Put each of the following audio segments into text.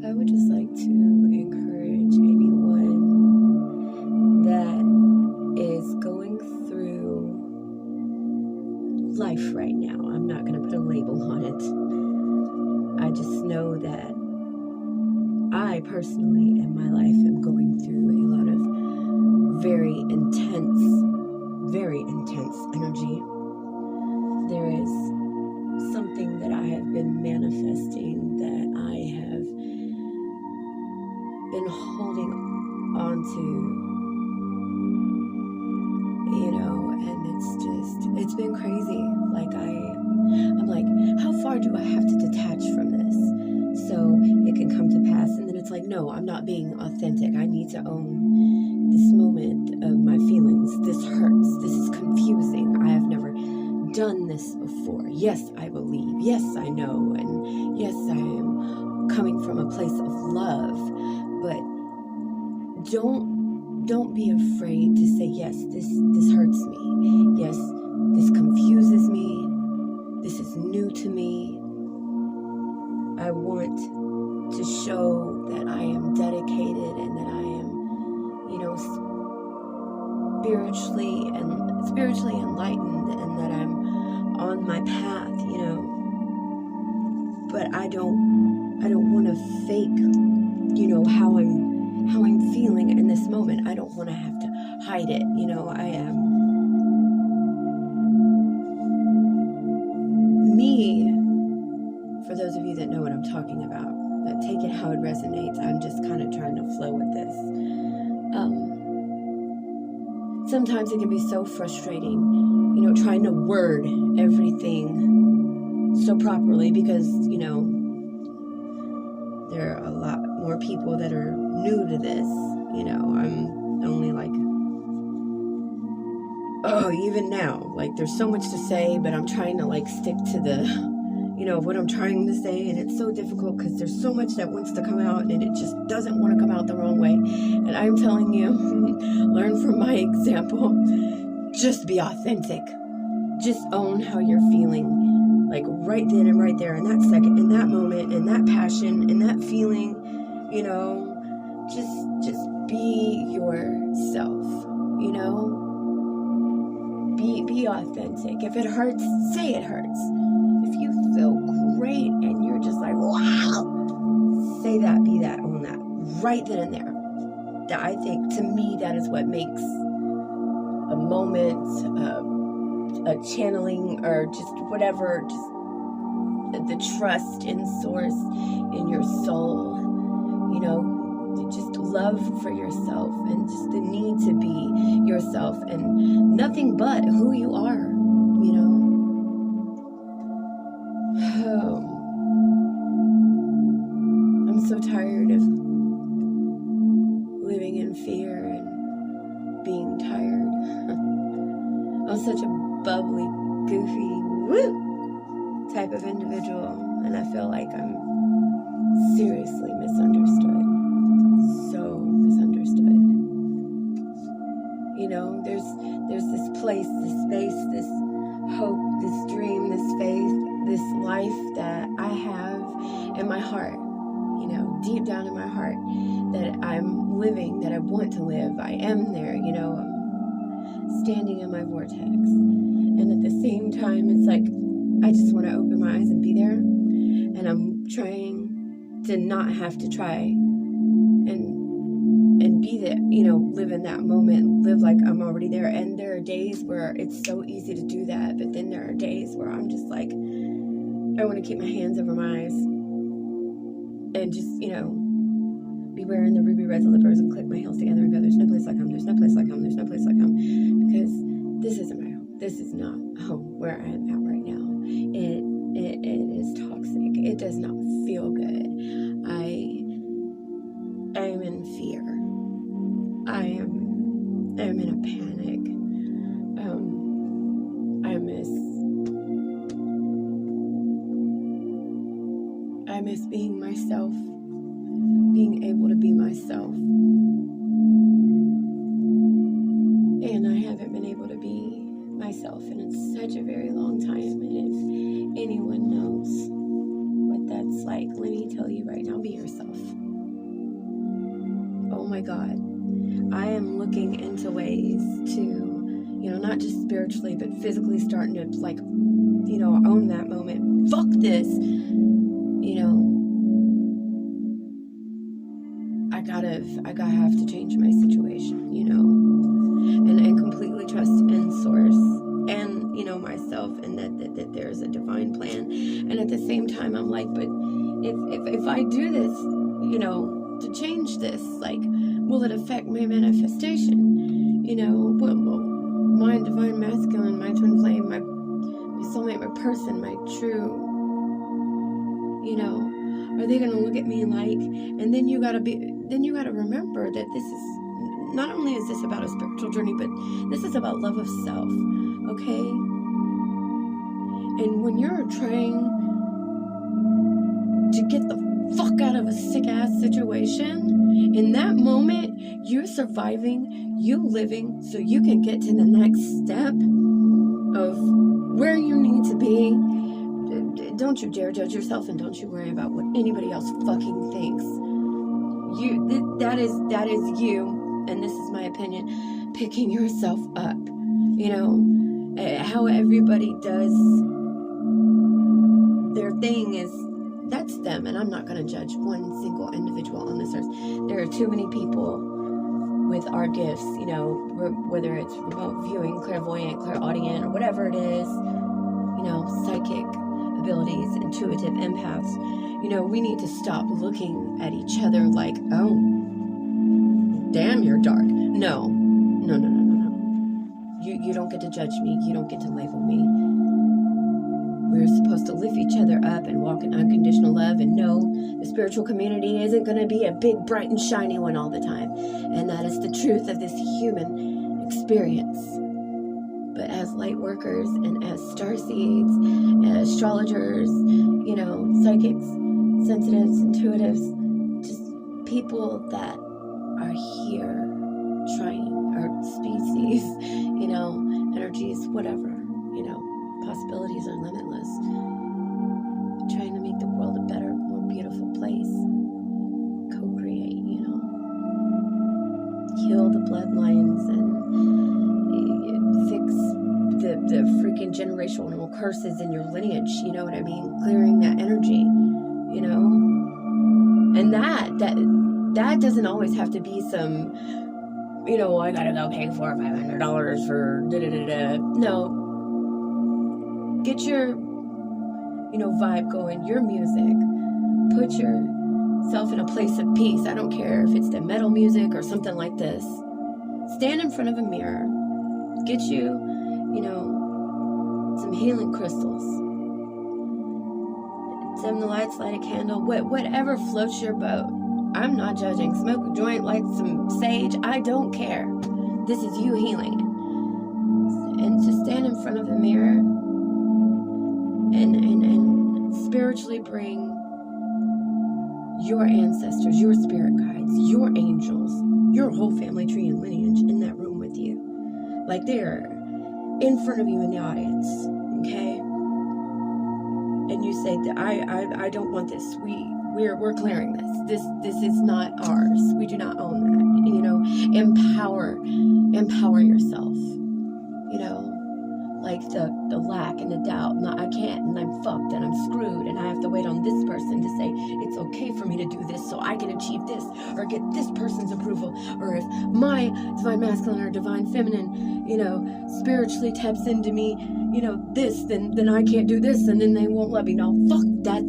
I would just like to encourage anyone that is going through life right now. I'm not going to put a label on it. I just know that I personally in my life am going through a lot of very intense energy. There is something that I have been manifesting that I have been holding on to, and it's been crazy. Like I'm like, how far do I have to detach from this so it can come to pass? And then it's like, no, I'm not being authentic. I need to own this moment of my feelings. This hurts. This is confusing. I have never done this before. Yes, I believe. Yes, I know. And yes, I am coming from a place of love. But don't be afraid to say, yes, this hurts me. Yes, this confuses me. This is new to me. I want to show that I am dedicated and that I am, spiritually enlightened, and that I'm on my path, But I don't want to fake, how I'm feeling in this moment. I don't want to have to hide it. I am me. For those of you that know what I'm talking about, that take it how it resonates. I'm just kind of trying to flow with this. Sometimes it can be so frustrating, trying to word everything so properly because, there are a lot more people that are new to this. I'm only even now, there's so much to say, but I'm trying to stick to the, what I'm trying to say. And it's so difficult because there's so much that wants to come out and it just doesn't want to come out the wrong way. And I'm telling you, learn from my example. Just be authentic. Just own how you're feeling. Right then and right there, in that second, in that moment, in that passion, in that feeling, just be yourself, be authentic. If it hurts, say it hurts. If you feel great and you're just like, wow, say that, be that, own that, right then and there. That, I think, to me, that is what makes a moment, a channeling, or just whatever, just the trust in source, in your soul, just love for yourself and just the need to be yourself and nothing but who you are, I'm so tired of living in fear and being tired. I'm such a bubbly, goofy, type of individual, and I feel like I'm seriously misunderstood. So misunderstood. There's this place, this space, this hope, this dream, this faith, this life that I have in my heart, deep down in my heart, that I'm living, that I want to live. I am there, I'm standing in my vortex. And at the same time, it's like, I just want to open my eyes and be there. And I'm trying to not have to try and be that, live in that moment, live like I'm already there. And there are days where it's so easy to do that. But then there are days where I'm just like, I want to keep my hands over my eyes and just, be wearing the ruby red slippers and click my heels together and go, there's no place like home, there's no place like home, there's no place like home. Because this isn't my home. This is not home where I am at right now. It is toxic. It does not feel good. I am in fear. I am in a panic. I miss being myself, being able to be myself. And I haven't been able to be myself in such a very long time. And if anyone knows what that's it's like, let me tell you right now, be yourself. Oh my God. I am looking into ways to, not just spiritually, but physically starting to, like, own that moment. Fuck this. I have to change my situation, and completely trust in source and, myself, and that there's a divine plan. And at the same time, I'm like, but if I do this, to change this, like, will it affect my manifestation? Well, my divine masculine, my twin flame, my soulmate, my person, my true, are they going to look at me like, and then you got to remember that this is, not only is this about a spiritual journey, but this is about love of self, okay? And when you're trying to get the fuck out of a sick-ass situation, in that moment, you're surviving, you living, so you can get to the next step of where you need to be. Don't you dare judge yourself, and don't you worry about what anybody else fucking thinks. That is you, and this is my opinion, picking yourself up. How everybody does their thing is, that's them, and I'm not going to judge one single individual on this earth. There are too many people with our gifts, whether it's remote viewing, clairvoyant, clairaudient, or whatever it is, psychic abilities, intuitive empaths. We need to stop looking at each other like, oh, damn, you're dark. No. You don't get to judge me. You don't get to label me. We're supposed to lift each other up and walk in unconditional love, and know the spiritual community isn't going to be a big, bright, and shiny one all the time. And that is the truth of this human experience. But as light workers and as starseeds, as astrologers, psychics, sensitives, intuitives, just people that are here trying, our species, energies, whatever, possibilities are limitless. Trying to make the world a better, more beautiful place. Co-create, heal the bloodlines and fix the freaking generational curses in your lineage, you know what I mean? Clearing that energy, and that doesn't always have to be some, I gotta go pay $400-500 for da-da-da-da. No. Get your, vibe going, your music. Put yourself in a place of peace. I don't care if it's the metal music or something like this. Stand in front of a mirror. Get you, some healing crystals. Dim the lights, light a candle, whatever floats your boat. I'm not judging. Smoke a joint, light some sage. I don't care. This is you healing. And just stand in front of the mirror and spiritually bring your ancestors, your spirit guides, your angels, your whole family tree and lineage in that room with you. Like they're in front of you in the audience, okay? And you say that I don't want this. We're clearing this. This is not ours. We do not own that. Empower yourself. Like the lack and the doubt. No, I can't, and I'm fucked, and I'm screwed, and I have to wait on this person to say it's okay for me to do this so I can achieve this or get this person's approval. Or if my divine masculine or divine feminine, spiritually taps into me, this, then I can't do this, and then they won't let me. No, fuck that.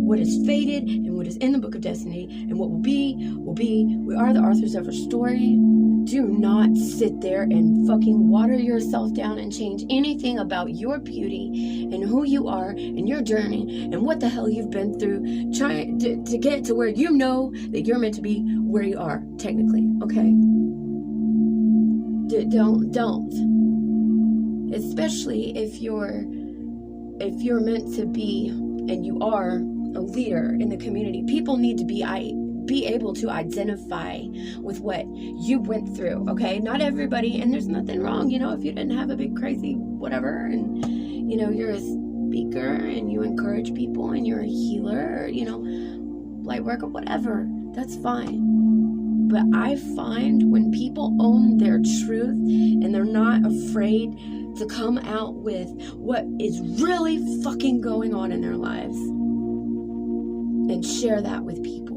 What is fated and what is in the book of destiny and what will be. We are the authors of our story. Do not sit there and fucking water yourself down and change anything about your beauty and who you are and your journey and what the hell you've been through trying to get to where you know that you're meant to be where you are, technically, okay? Don't. Especially if you're meant to be, and you are a leader in the community. People need to be able to identify with what you went through, okay? Not everybody, and there's nothing wrong, if you didn't have a big crazy whatever, and you're as speaker and you encourage people and you're a healer, or, you know, light worker, whatever, that's fine. But I find when people own their truth and they're not afraid to come out with what is really fucking going on in their lives and share that with people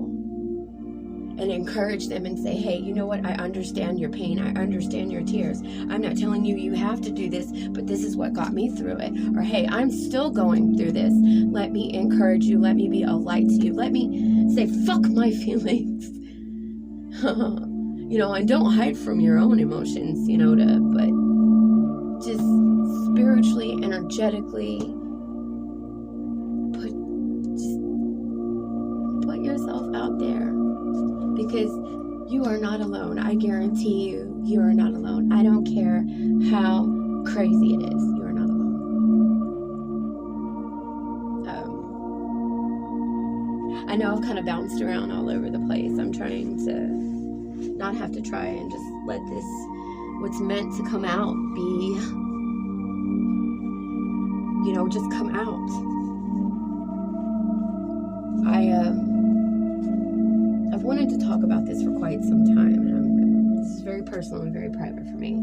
and encourage them and say, hey, you know what? I understand your pain. I understand your tears. I'm not telling you you have to do this, but this is what got me through it. Or, hey, I'm still going through this. Let me encourage you. Let me be a light to you. Let me say, fuck my feelings. You know, and don't hide from your own emotions, you know, but just spiritually, energetically, put yourself out there, because you are not alone. I guarantee you, you are not alone. I don't care how crazy it is. You are not alone. I know I've kind of bounced around all over the place. I'm trying to not have to try and just let this, what's meant to come out, be, you know, just come out. I've wanted to talk about this for quite some time, and this is very personal and very private for me.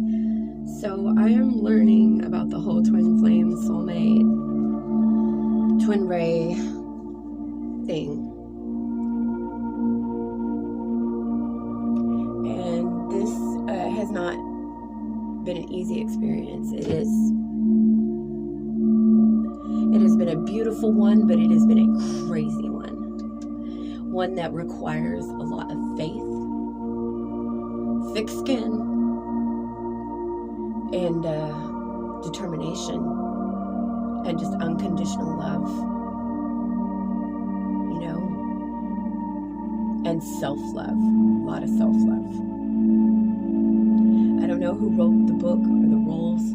So I am learning about the whole twin flame, soulmate, twin ray thing. And this has not been an easy experience. It has been a beautiful one, but it has been a crazy one. One that requires a lot of faith, thick skin, and determination, and just unconditional love, you know, and self-love, a lot of self-love. I don't know who wrote the book or the rules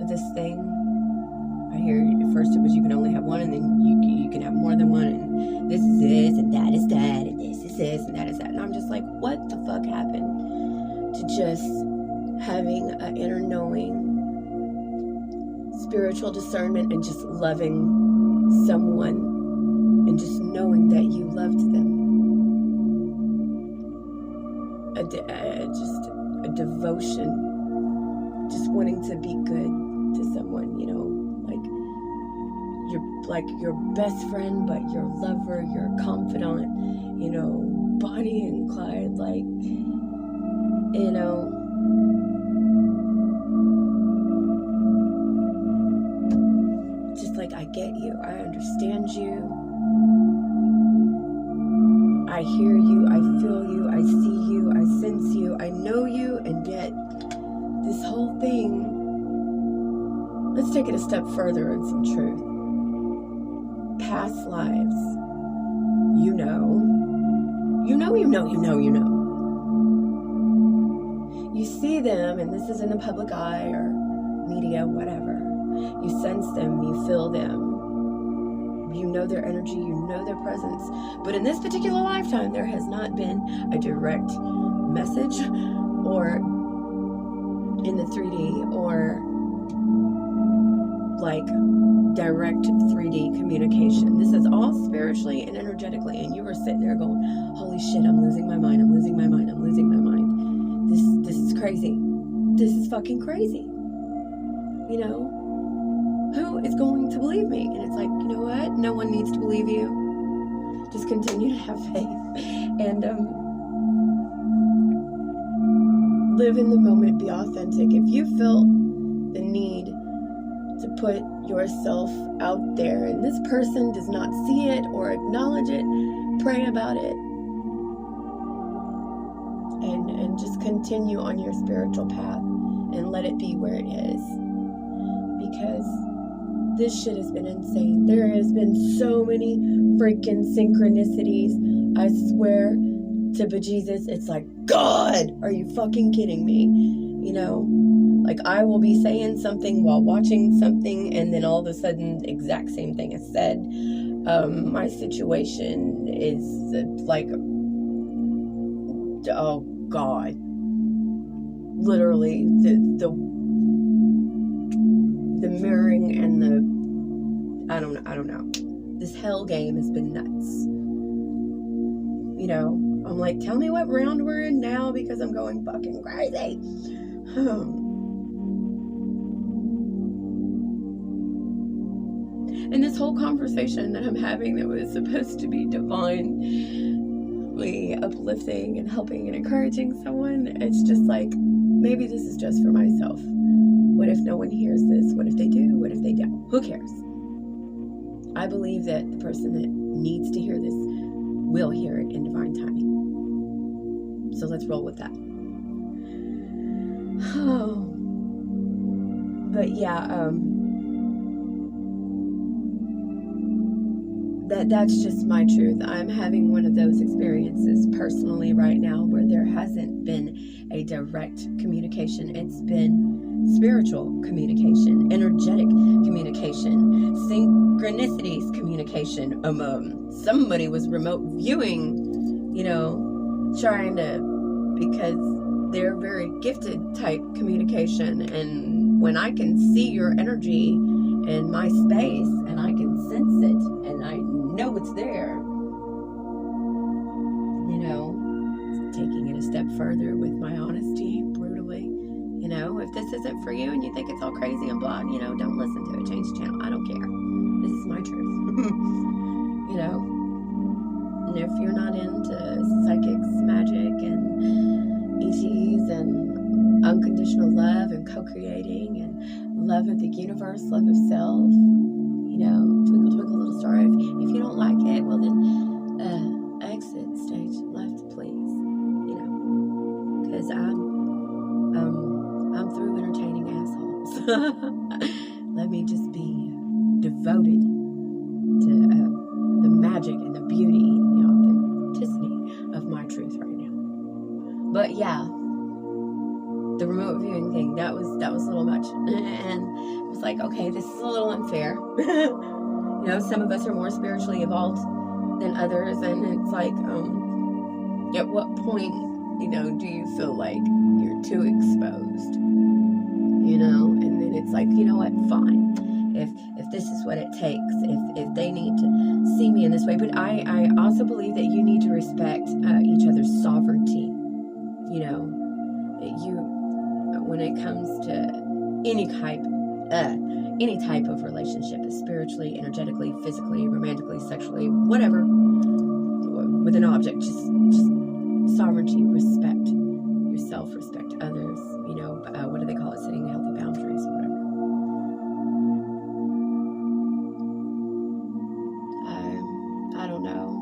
of this thing. I hear at first it was you can only have one, and then you can have more than one, and this is this, and that is that, and this is this, and that is that. And I'm just like, what the fuck happened to just having an inner knowing, spiritual discernment, and just loving someone, and just knowing that you loved them? Just a devotion, just wanting to be good to someone, you know, like your best friend, but your lover, your confidant, you know, Bonnie and Clyde, like, you know, just like, I get you, I understand you, I hear you, I feel you, I see you, I sense you, I know you, and yet this whole thing, let's take it a step further in some truth. Past lives, you know. You see them, and this is in the public eye or media, whatever. You sense them, you feel them. You know their energy, you know their presence. But in this particular lifetime, there has not been a direct message or in the 3D or like direct 3D communication. This is all spiritually and energetically, and you are sitting there going, holy shit, I'm losing my mind, I'm losing my mind, I'm losing my mind. This is crazy. This is fucking crazy. You know? Who is going to believe me? And it's like, you know what? No one needs to believe you. Just continue to have faith. And live in the moment, be authentic. If you feel the need to put yourself out there and this person does not see it or acknowledge it, pray about it and just continue on your spiritual path and let it be where it is, because this shit has been insane. There has been so many freaking synchronicities. I swear to bejesus, it's like, God, are you fucking kidding me? You know, like I will be saying something while watching something, and then all of a sudden, the exact same thing is said. My situation is like, oh God, literally the mirroring and the I don't know. This hell game has been nuts. You know, I'm like, tell me what round we're in now because I'm going fucking crazy. And this whole conversation that I'm having that was supposed to be divinely uplifting and helping and encouraging someone, it's just like, maybe this is just for myself. What if no one hears this? What if they do? What if they don't? Who cares? I believe that the person that needs to hear this will hear it in divine timing. So let's roll with that. Oh. But yeah, that's just my truth. I'm having one of those experiences personally right now where there hasn't been a direct communication. It's been spiritual communication, energetic communication, synchronicities communication. Somebody was remote viewing, you know, trying to, because they're very gifted type communication, and when I can see your energy in my space and I can sense it and I know it's there, you know, taking it a step further with my honesty, brutally, you know, if this isn't for you and you think it's all crazy and blah, you know, don't listen to it, change the channel, I don't care, this is my truth. You know, and if you're not into psychics, magic, and ETs, and unconditional love, and co-creating, and love of the universe, love of self, you know, twinkle, twinkle, little star. If you don't like it, well then, exit stage left, please. You know, because I'm through entertaining assholes. Let me just be devoted to the magic and the beauty and the authenticity of my truth right now. But yeah, the remote viewing thing, that was a little much. And it was like, okay, this is a little unfair. You know, some of us are more spiritually evolved than others, and it's like, at what point, you know, do you feel like you're too exposed? You know, and then it's like, you know what, fine. If this is what it takes, if they need to see me in this way. But I also believe that you need to respect each other's sovereignty. You know, when it comes to any type of relationship, spiritually, energetically, physically, romantically, sexually, whatever, with an object, just sovereignty, respect yourself, respect others, you know, what do they call it, setting healthy boundaries, whatever. I don't know,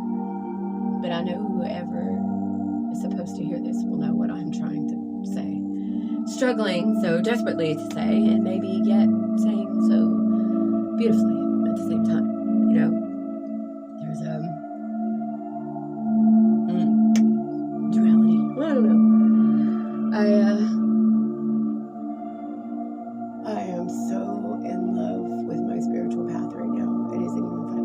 but I know whoever is supposed to hear this will know what I'm trying to say. Struggling so desperately to say, and maybe yet saying so beautifully at the same time, you know. There's duality. I don't know. I am so in love with my spiritual path right now. It isn't even funny.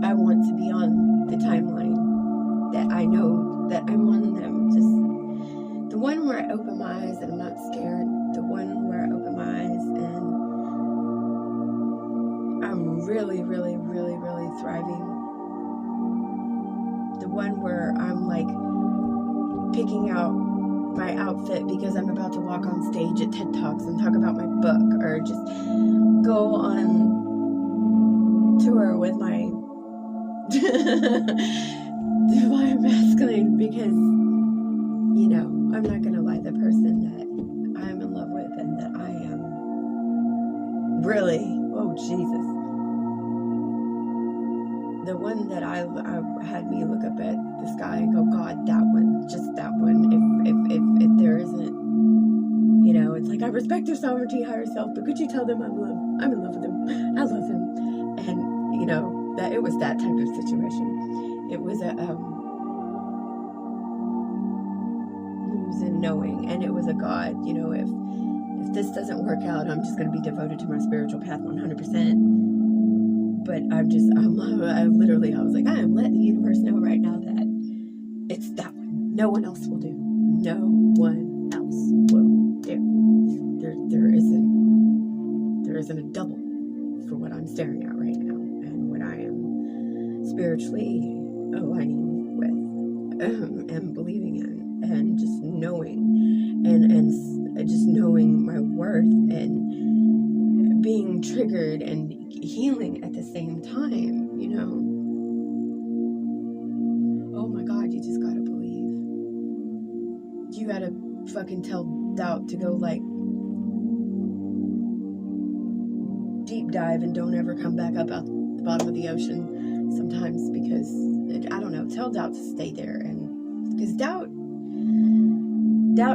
I want to be on the timeline that I know that I'm on them. Just the one where I open my eyes and I'm not scared. The one where I open my eyes and I'm really, really, really, really thriving. The one where I'm like picking out my outfit because I'm about to walk on stage at TED Talks and talk about my book, or just go on tour with my divine masculine, because, you know, I'm not gonna lie, the person that I'm in love with and that I am really, oh Jesus, the one that I had me look up at the sky and go, God, that one, just that one. If there isn't, you know, it's like, I respect their sovereignty, higher self, but could you tell them I'm in love with them, I love him. And, you know, that it was that type of situation. It was a knowing, and it was a God, you know, if this doesn't work out, I'm just going to be devoted to my spiritual path 100%. But I was like, I am letting the universe know right now that it's that one. No one else will do. No one else will do. There isn't isn't a double for what I'm staring at right now and what I am spiritually aligning with and believing in, and just knowing and just knowing my worth and being triggered and healing at the same time, you know. Oh my God, you just gotta believe. You gotta fucking tell doubt to go like deep dive and don't ever come back up out the bottom of the ocean sometimes, because I don't know, tell doubt to stay there. And because doubt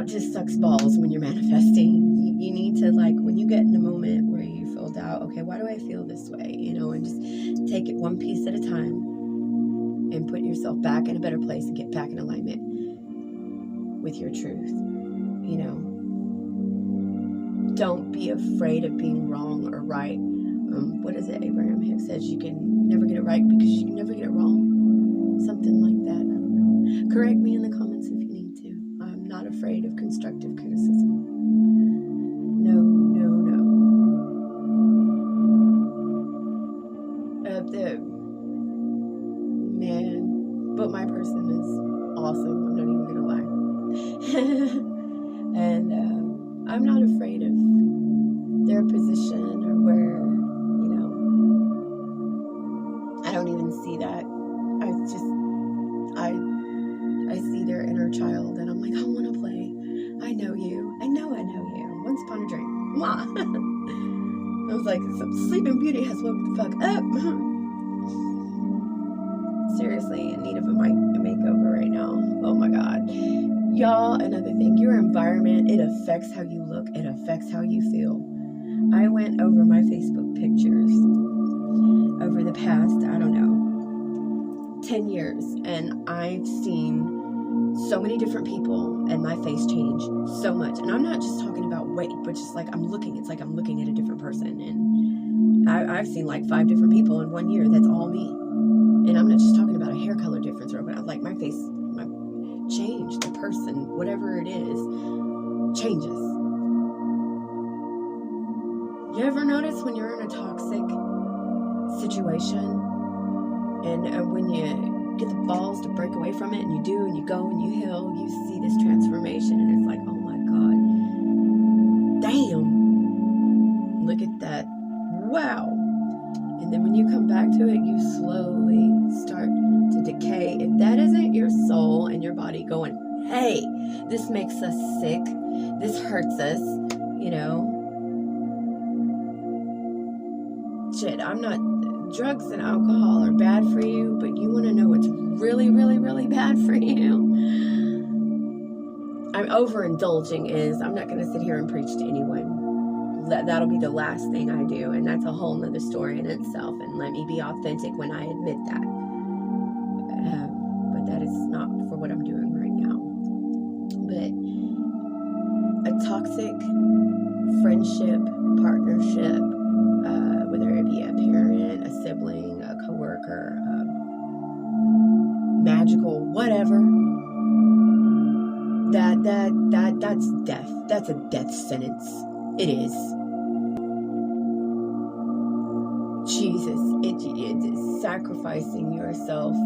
just sucks balls when you're manifesting. You need to, like, when you get in a moment where you feel doubt, okay, why do I feel this way, you know, and just take it one piece at a time and put yourself back in a better place and get back in alignment with your truth, you know. Don't be afraid of being wrong or right. What is it? Abraham Hicks says you can never get it right because you can never get it wrong. Something like that. I don't know. Correct me in the comments if you need to. I'm not afraid of constructive criticism. No. But my person is awesome. I'm not even gonna lie. And I'm not afraid of their position or where, you know, I don't even see that. I see their inner child and I'm like, I want to play. I know you. I know you. Once upon a dream. Mwah. I was like, Sleeping Beauty has woke the fuck up. Seriously, in need of a makeover right now. Oh my God. Y'all, another thing, your environment, it affects how you look, it affects how you feel. I went over my Facebook pictures over the past, I don't know, 10 years, and I've seen so many different people and my face change so much. And I'm not just talking about weight, but just like it's like I'm looking at a different person. And I've seen like 5 different people in 1 year. That's all me. And I'm not just talking about a hair color difference or like my face, my change, the person, whatever it is, changes. You ever notice when you're in a toxic situation and when you get the balls to break away from it and you do and you go and you heal, you see this transformation and it's like, oh my God, damn, look at that, wow. And then when you come back to it, you slowly start to decay. If that isn't your soul and your body going, hey, this makes us sick, this hurts us, you know. Shit, I'm not, drugs and alcohol are bad for you, but you want to know what's really, really, really bad for you? I'm overindulging is, I'm not going to sit here and preach to anyone. That'll be the last thing I do, and that's a whole nother story in itself, and let me be authentic when I admit that. But that is not for what I'm doing right now. But a toxic friendship, partnership, whether it be a parent, a sibling, a coworker, magical, whatever, that's death. That's a death sentence. It is. Jesus, it's sacrificing yourself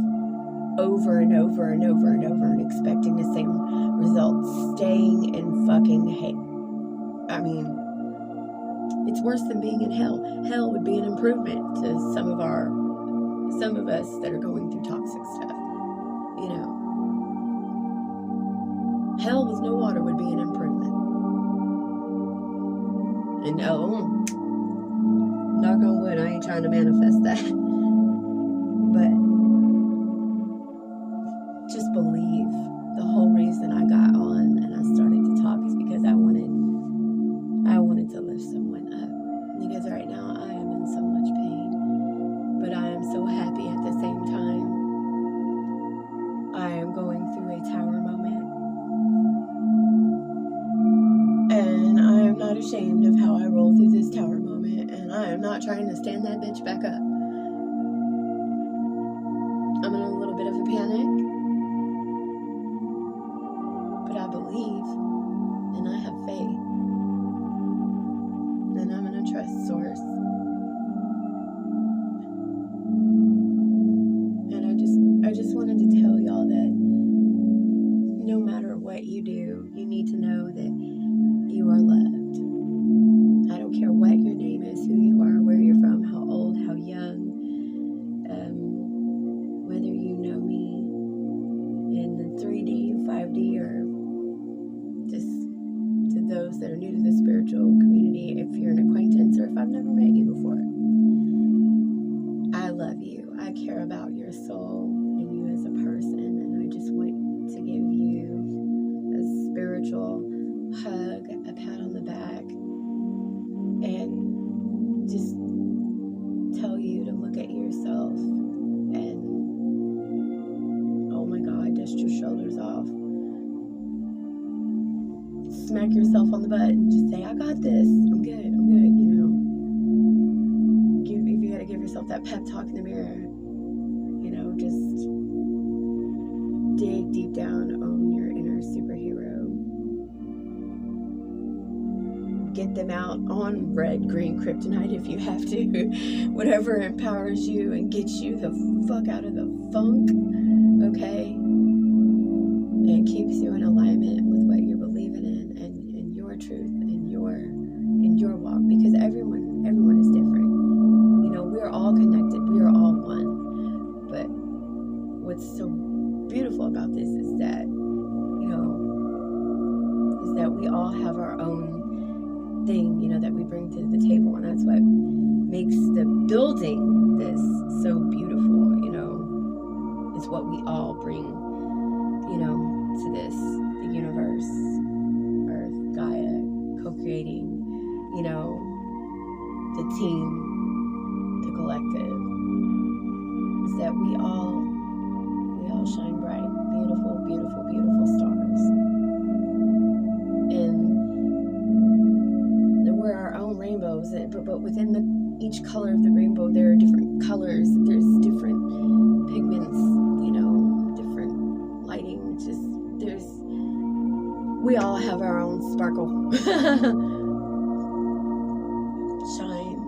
over and over and over and over and expecting the same results, staying in fucking hell. I mean, it's worse than being in hell. Hell would be an improvement to some of us that are going through toxic stuff. You know, hell with no water would be an improvement. And knock on wood, I ain't trying to manifest that. But just believe. The whole reason I got on and I started to talk is because I wanted to lift someone up. Because right now I am in so much pain. But I am so happy at the same time. I am going through a tower moment. And I am not ashamed of how I roll through this tower moment. And I am not trying to stand that bitch back up. I'm in a little bit of a panic. But I believe. And I have faith. And I'm going to trust Source. I just wanted to tell y'all that no matter what you do, you need to know that you are loved. I don't care what your name is, who you are, where you're from, how old, how young, whether you know me in the 3D, 5D, or just to those that are new to the spiritual community, if you're an acquaintance or if I've never met you before. I love you. I care about your soul and you as a person, and I just want to give you a spiritual hug, a pat on the back, and just tell you to look at yourself and, oh my God, dust your shoulders off. Smack yourself on the butt and just say, I got this. I'm good, you know. If you gotta give yourself that pep talk in the mirror, you know, just dig deep down on your inner superhero. Get them out on red, green kryptonite if you have to. Whatever empowers you and gets you the fuck out of the funk, okay? And keeps you in alignment with what you're believing in and your truth and your walk, because everyone is different. You know, we're all connected, we are all one. But what's so beautiful about this is that, you know, is that we all have our own thing, you know, that we bring to the table, and that's what makes the building this so beautiful, you know, is what we all bring, you know, to this, the universe, Earth, Gaia, co-creating, you know, the team, the collective, is that we all shine bright, beautiful, beautiful, beautiful stars. And we're our own rainbows, but within each color of the rainbow, there are different colors, there's different pigments, you know, different lighting, we all have our own sparkle. Shine.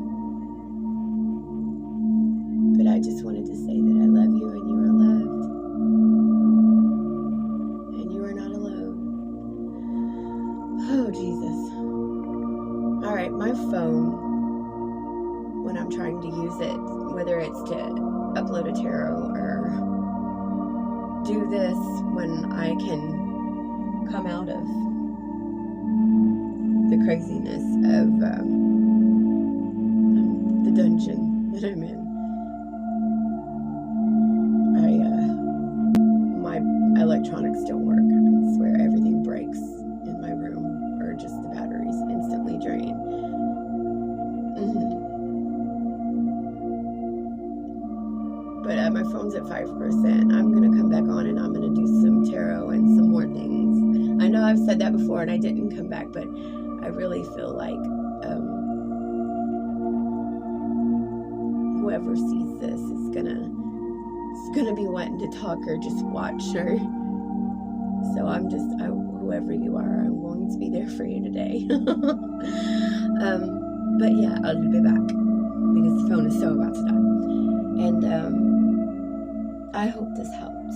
But I just wanted to say that I love you and you are loved. And you are not alone. Oh, Jesus. Alright, my phone, when I'm trying to use it, whether it's to upload a tarot or do this when I can come out of the craziness of the dungeon that I'm in. My electronics don't work. I swear everything breaks in my room, or just the batteries instantly drain. But my phone's at 5%. I'm gonna come back on and I'm gonna do some tarot and some more things. I know I've said that before and I didn't come back, but I really feel like whoever sees this is gonna be wanting to talk or just watch, or so whoever you are, I'm going to be there for you today. But yeah, I'll be back because the phone is so about to die, and I hope this helped.